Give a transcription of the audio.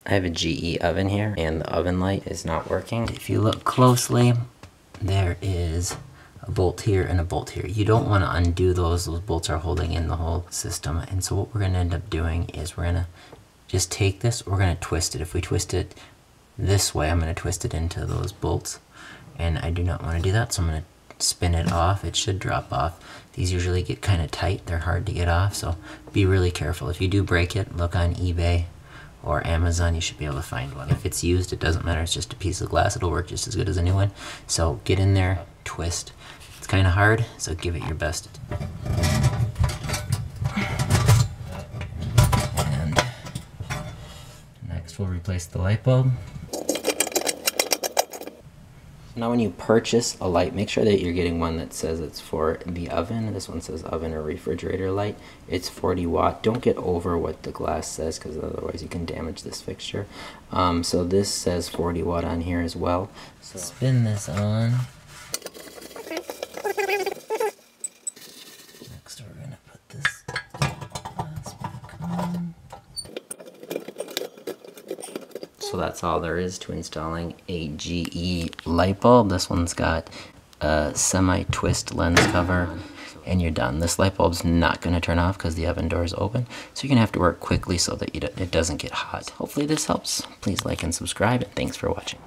I have a GE oven here and the oven light is not working. If you look closely, there is a bolt here and a bolt here. You don't want to undo those. Those bolts are holding in the whole system. And so what we're going to end up doing is we're going to just take this, we're going to twist it. If we twist it this way, I'm going to twist it into those bolts. And I do not want to do that, so I'm going to spin it off. It should drop off. These usually get kind of tight. They're hard to get off, so be really careful. If you do break it, look on eBay or Amazon. You should be able to find one. If it's used, it doesn't matter. It's just a piece of glass. It'll work just as good as a new one. So get in there, twist. It's kind of hard, so give it your best. And next we'll replace the light bulb. Now when you purchase a light, make sure that you're getting one that says it's for the oven. This one says oven or refrigerator light. It's 40 watt. Don't get over what the glass says, because otherwise you can damage this fixture. So this says 40 watt on here as well. So spin this on. Next we're going to put this glass back on. So that's all there is to installing a GE light bulb. This one's got a semi-twist lens cover, and you're done. This light bulb's not going to turn off because the oven door is open, so you're going to have to work quickly so that it doesn't get hot. Hopefully this helps. Please like and subscribe, and thanks for watching.